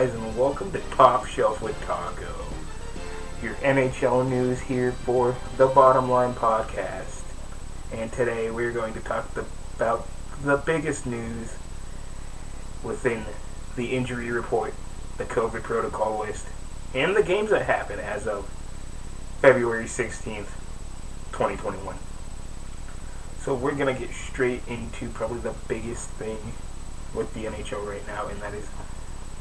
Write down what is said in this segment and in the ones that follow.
guys, and welcome to Top Shelf with Taco. Your NHL news here for the Bottom Line podcast. And today we're going to talk about the biggest news within the injury report, the COVID protocol list, and the games that happened as of February 16th, 2021. So we're going to get straight into probably the biggest thing with the NHL right now, and that is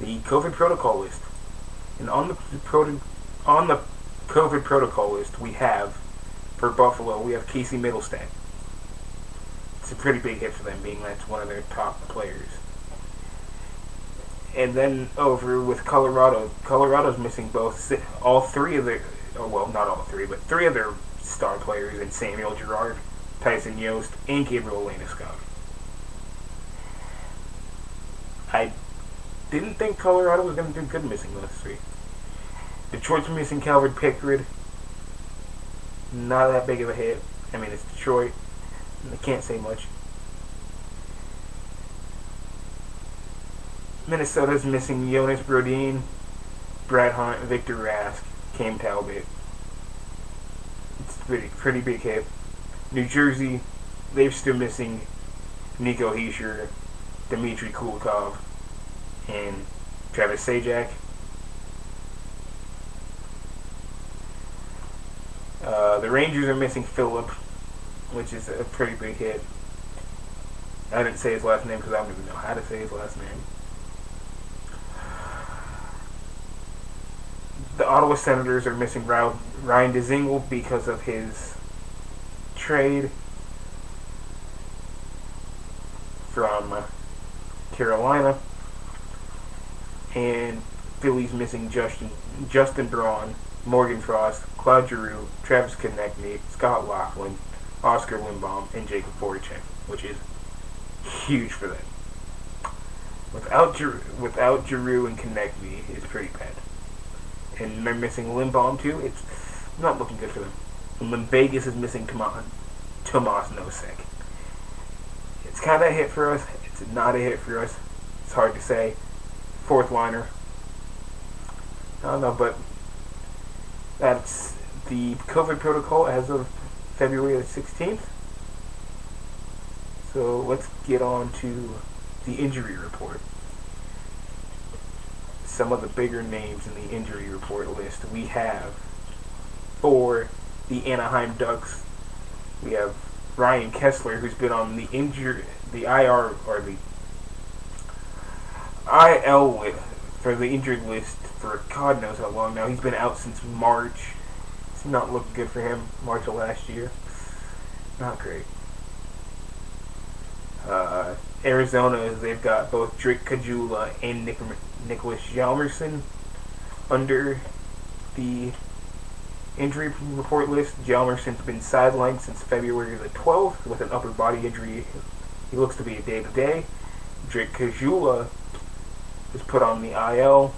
the COVID protocol list. And on the COVID protocol list, we have, for Buffalo, we have Casey Middlestat. It's a pretty big hit for them, being that's one of their top players. And then over with Colorado, Colorado's missing all three of their, well, not all three, but three of their star players in Samuel Girard, Tyson Yost, and Gabriel Landeskog. I didn't think Colorado was going to do good missing those three. Detroit's missing Calvin Pickard. Not that big of a hit. I mean, it's Detroit. I can't say much. Minnesota's missing Jonas Brodin, Brad Hunt, Victor Rask, Cam Talbot. It's a pretty big hit. New Jersey, they're still missing Nico Hischier, Dmitry Kulikov, and Travis Zajac. The Rangers are missing Phillip, which is a pretty big hit. I didn't say his last name because I don't even know how to say his last name. The Ottawa Senators are missing Ryan Dzingel because of his trade from Carolina, and Philly's missing Justin Braun, Morgan Frost, Claude Giroux, Travis Konechny, Scott Laughlin, Oscar Lindbaum, and Jacob Voracek, which is huge for them. Without Giroux and Konechny, it's pretty bad. And they're missing Lindbaum too. It's not looking good for them. And then Vegas is missing Tomas Nosek. It's kind of a hit for us. It's not a hit for us. It's hard to say. Fourth liner. I don't know, but that's the COVID protocol as of February the 16th. So let's get on to the injury report. Some of the bigger names in the injury report list we have for the Anaheim Ducks. We have Ryan Kessler, who's been on the IR or the IL for the injured list for God knows how long now. He's been out since March. It's not looking good for him. March of last year. Not great. Arizona, they've got both Drake Caggiula and Nicholas Hjalmarsson under the injury report list. Hjalmarsson's been sidelined since February the 12th with an upper body injury. He looks to be a day-to-day. Drake Caggiula was put on the IL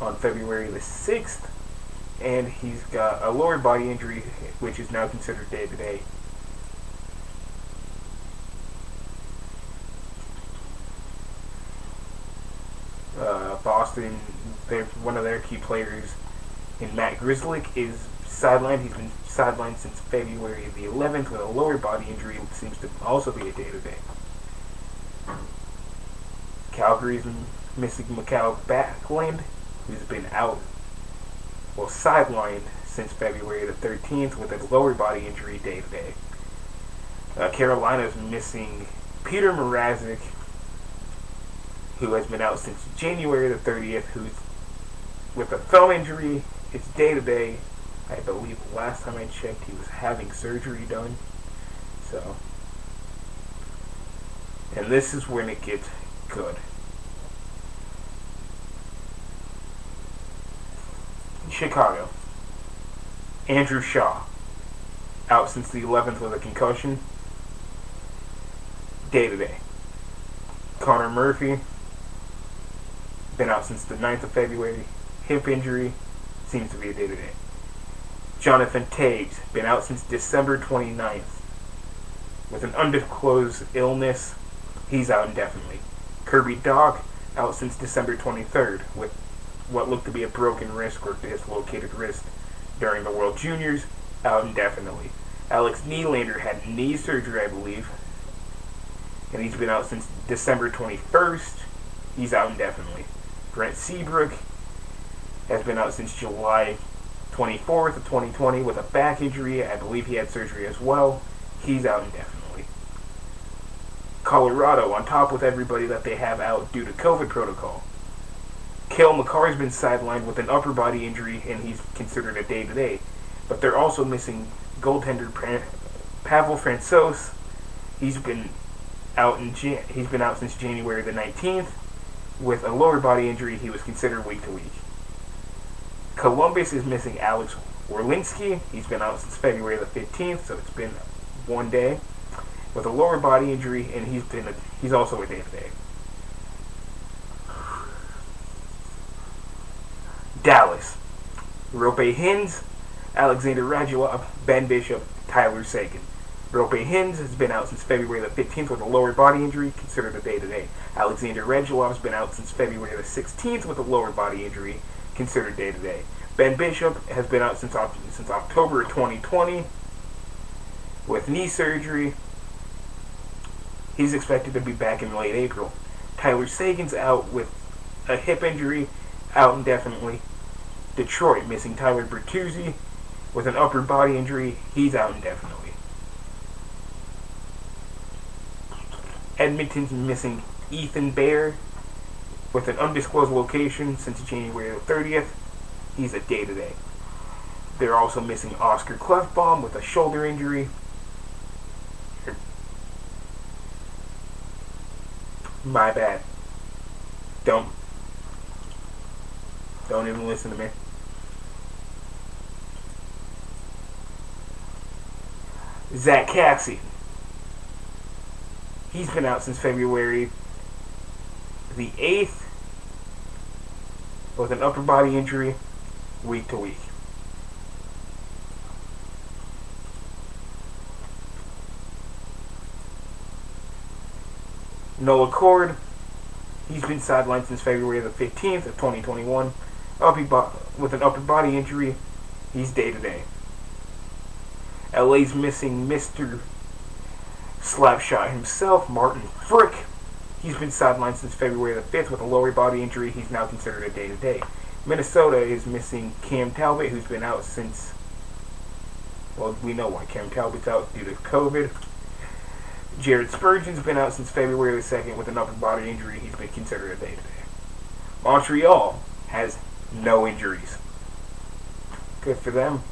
on February the 6th, and he's got a lower body injury, which is now considered day-to-day. Boston, one of their key players in Matt Grzelcyk is sidelined. He's been sidelined since February the 11th with a lower body injury, which seems to also be a day-to-day. Calgary's missing Mikhail Backlund, who's been sidelined since February the 13th with a lower body injury day-to-day. Carolina's missing Peter Mrazek, who has been out since January the 30th, who's with a thumb injury. It's day-to-day. I believe last time I checked he was having surgery done. So, and this is when it gets good. Chicago. Andrew Shaw, out since the 11th with a concussion. Day-to-day. Connor Murphy, been out since the 9th of February. Hip injury, seems to be a day-to-day. Jonathan Toews, been out since December 29th with an undisclosed illness. He's out indefinitely. Kirby Dach, out since December 23rd with what looked to be a broken wrist or dislocated wrist during the World Juniors, out indefinitely. Alex Nylander had knee surgery, I believe, and he's been out since December 21st. He's out indefinitely. Brent Seabrook has been out since July 24th of 2020 with a back injury. I believe he had surgery as well. He's out indefinitely. Colorado, on top with everybody that they have out due to COVID protocol. Cale Makar's been sidelined with an upper body injury, and he's considered a day-to-day. But they're also missing goaltender Pavel Francouz. He's been out since January the 19th with a lower body injury. He was considered week to week. Columbus is missing Alex Orlinski. He's been out since February the 15th, so it's been 1 day with a lower body injury, and he's also a day-to-day. Dallas. Rope Hintz, Alexander Radulov, Ben Bishop, Tyler Seguin. Rope Hintz has been out since February the 15th with a lower body injury, considered a day-to-day. Alexander Radulov has been out since February the 16th with a lower body injury, considered day-to-day. Ben Bishop has been out since October of 2020 with knee surgery. He's expected to be back in late April. Tyler Seguin's out with a hip injury, out indefinitely. Detroit missing Tyler Bertuzzi with an upper body injury. He's out indefinitely. Edmonton's missing Ethan Bear with an undisclosed location since January the 30th. He's a day-to-day. They're also missing Oscar Klefbom with a shoulder injury. My bad. Don't even listen to me. Zach Kaxey. He's been out since February the 8th with an upper body injury, week to week. Noah Cord, he's been sidelined since February the 15th of 2021 with an upper body injury. He's day-to-day. LA's missing Mr. Slapshot himself, Martin Frick. He's been sidelined since February the 5th with a lower body injury. He's now considered a day-to-day. Minnesota is missing Cam Talbot, who's been out since, well, we know why Cam Talbot's out due to COVID. Jared Spurgeon's been out since February the 2nd with an upper body injury. He's been considered a day-to-day. Montreal has no injuries. Good for them.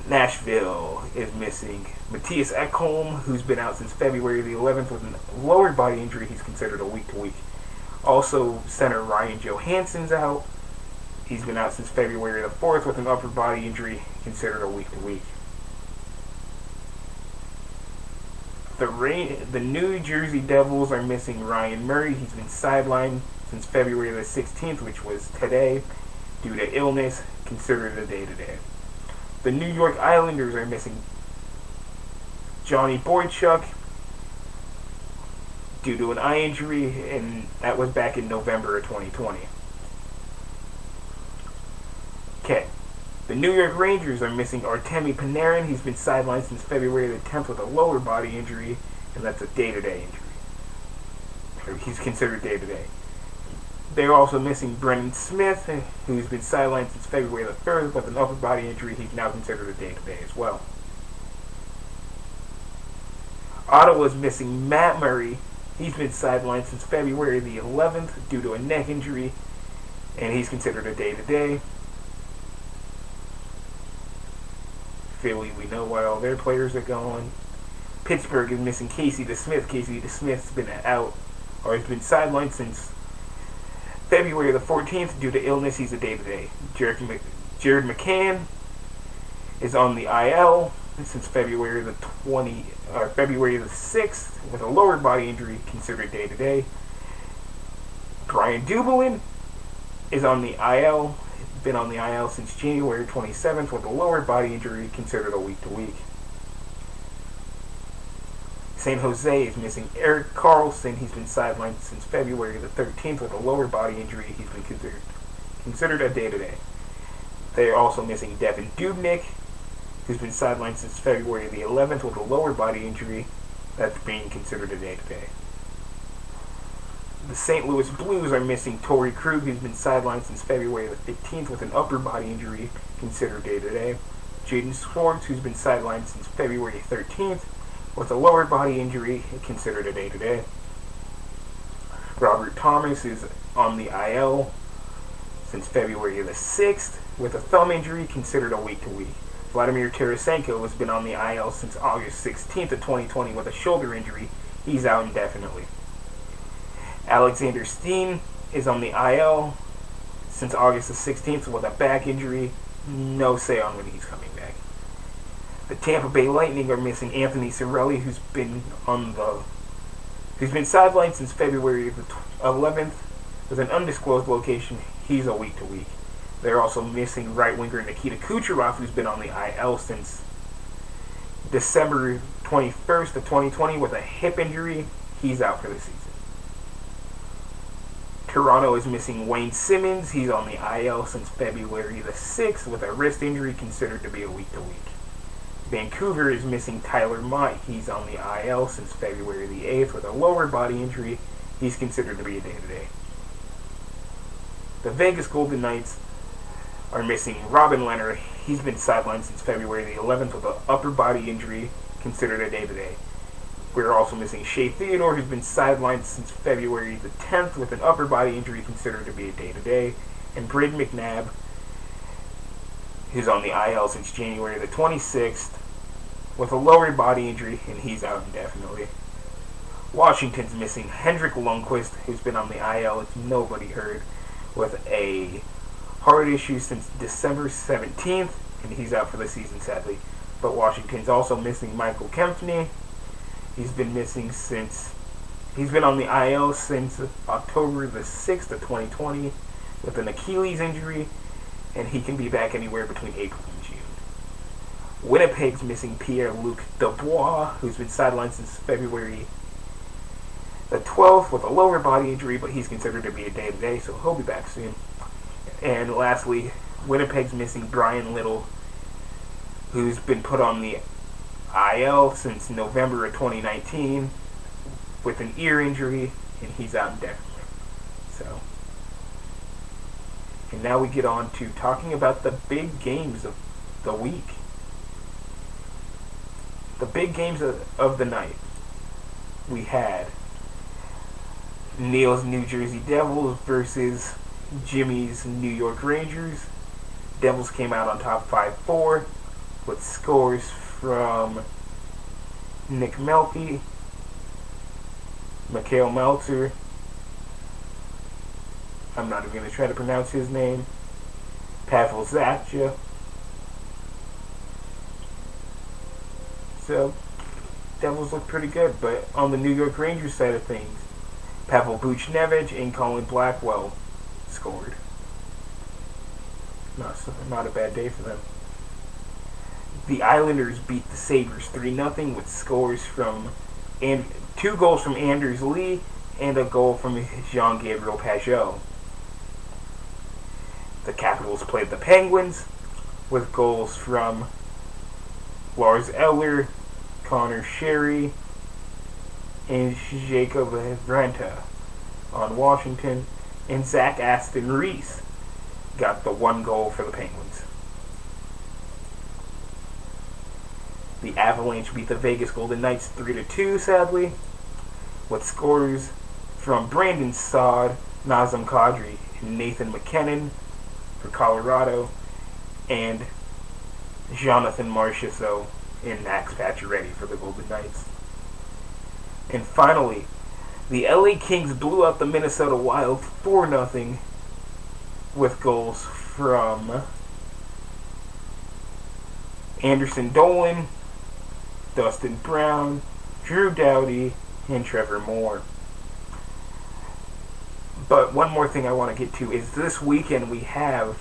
Nashville is missing Matthias Ekholm, who's been out since February the 11th with a lower body injury. He's considered a week-to-week. Also, center Ryan Johansson's out. He's been out since February the 4th with an upper body injury, considered a week-to-week. The New Jersey Devils are missing Ryan Murray. He's been sidelined since February the 16th, which was today, due to illness, considered a day-to-day. The New York Islanders are missing Johnny Boychuk due to an eye injury, and that was back in November of 2020. Okay. The New York Rangers are missing Artemi Panarin. He's been sidelined since February the 10th with a lower body injury, and that's a day-to-day injury. He's considered day-to-day. They're also missing Brendan Smith, who's been sidelined since February the 3rd with an upper body injury. He's now considered a day-to-day as well. Ottawa's missing Matt Murray. He's been sidelined since February the 11th due to a neck injury, and he's considered a day-to-day. Philly, we know why all their players are gone. Pittsburgh is missing Casey DeSmith. Casey DeSmith's been out, or has been sidelined since February the 14th due to illness. He's a day-to-day. Jared McCann is on the IL since February the 6th with a lower body injury, considered day-to-day. Brian Dumoulin is on the IL. Been on the IL since January 27th with a lower body injury, considered a week-to-week. San Jose is missing Eric Carlson. He's been sidelined since February the 13th with a lower body injury. He's been considered a day-to-day. They're also missing Devin Dubnyk, who's been sidelined since February the 11th with a lower body injury. That's being considered a day-to-day. The St. Louis Blues are missing Torrey Krug, who's been sidelined since February the 15th with an upper body injury, considered day-to-day. Jaden Schwartz, who's been sidelined since February 13th with a lower body injury, considered a day-to-day. Robert Thomas is on the IL since February the 6th with a thumb injury, considered a week-to-week. Vladimir Tarasenko has been on the IL since August 16th of 2020 with a shoulder injury. He's out indefinitely. Alexander Steen is on the IL since August the 16th with a back injury. No say on when he's coming back. The Tampa Bay Lightning are missing Anthony Cirelli, who's been sidelined since February the 11th with an undisclosed location. He's a week-to-week. They're also missing right winger Nikita Kucherov, who's been on the IL since December 21st of 2020 with a hip injury. He's out for the season. Toronto is missing Wayne Simmons. He's on the IL since February the 6th with a wrist injury, considered to be a week-to-week. Vancouver is missing Tyler Mott. He's on the IL since February the 8th with a lower body injury. He's considered to be a day-to-day. The Vegas Golden Knights are missing Robin Leonard. He's been sidelined since February the 11th with an upper body injury, considered a day-to-day. We're also missing Shea Theodore, who's been sidelined since February the 10th with an upper body injury, considered to be a day-to-day. And Braden McNabb, who's on the IL since January the 26th with a lower body injury, and he's out indefinitely. Washington's missing Hendrik Lundqvist, who's been on the IL, as nobody heard, with a heart issue since December 17th, and he's out for the season, sadly. But Washington's also missing Michael Kempney. He's been on the IL since October the 6th of 2020 with an Achilles injury, and he can be back anywhere between April and June. Winnipeg's missing Pierre-Luc Dubois, who's been sidelined since February the 12th with a lower body injury, but he's considered to be a day-to-day, so he'll be back soon. And lastly, Winnipeg's missing Brian Little, who's been put on the IL since November of 2019 with an ear injury, and he's out indefinitely. So, and now we get on to talking about the big games of the week. The big games of the night. We had Neil's New Jersey Devils versus Jimmy's New York Rangers. Devils came out on top 5-4 with scores from Nick Melfi, Mikhail Meltzer, I'm not even going to try to pronounce his name, Pavel Zacha. So, Devils look pretty good, but on the New York Rangers side of things, Pavel Buchnevich and Colin Blackwell scored. Not a bad day for them. The Islanders beat the Sabres 3-0 with scores from 2 goals from Anders Lee and a goal from Jean-Gabriel Pageau. The Capitals played the Penguins with goals from Lars Eller, Connor Sherry, and Jacob Vrenta on Washington, and Zach Aston Reese got the 1 goal for the Penguins. The Avalanche beat the Vegas Golden Knights 3-2, sadly, with scores from Brandon Saad, Nazem Kadri, and Nathan McKinnon for Colorado, and Jonathan Marchessault and Max Pacioretty for the Golden Knights. And finally, the LA Kings blew out the Minnesota Wild 4-0 with goals from Anderson Dolan, Dustin Brown, Drew Doughty, and Trevor Moore. But one more thing I want to get to is this weekend we have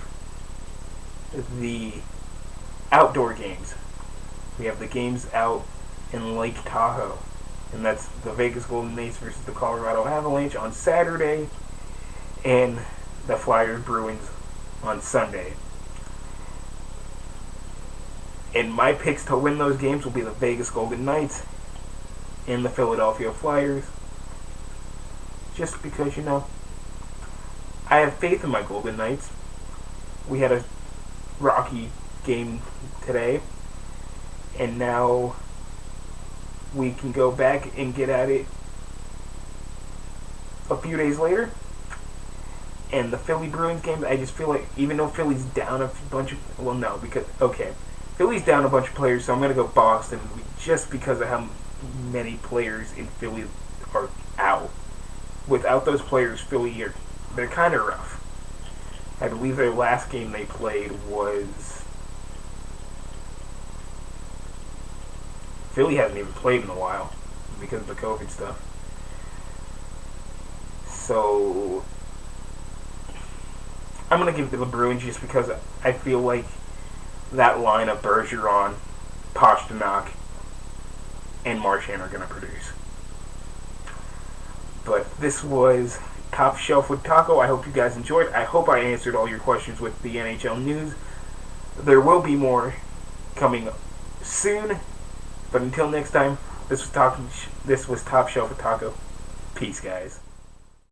the outdoor games. We have the games out in Lake Tahoe. and that's the Vegas Golden Knights versus the Colorado Avalanche on Saturday, and the Flyers Bruins on Sunday. And my picks to win those games will be the Vegas Golden Knights and the Philadelphia Flyers. Just because, I have faith in my Golden Knights. We had a rocky game today, and now we can go back and get at it a few days later. And the Philly Bruins game, I just feel like, even though Philly's down a bunch of, Philly's down a bunch of players, so I'm going to go Boston just because of how many players in Philly are out. Without those players, they're kind of rough. I believe their last game they played was... Philly hasn't even played in a while because of the COVID stuff. So I'm going to give it to the Bruins just because I feel like that line of Bergeron, Pasternak, and Marchand are going to produce. But this was Top Shelf with Taco. I hope you guys enjoyed. I hope I answered all your questions with the NHL news. There will be more coming soon. But until next time, this was Top Shelf with Taco. Peace, guys.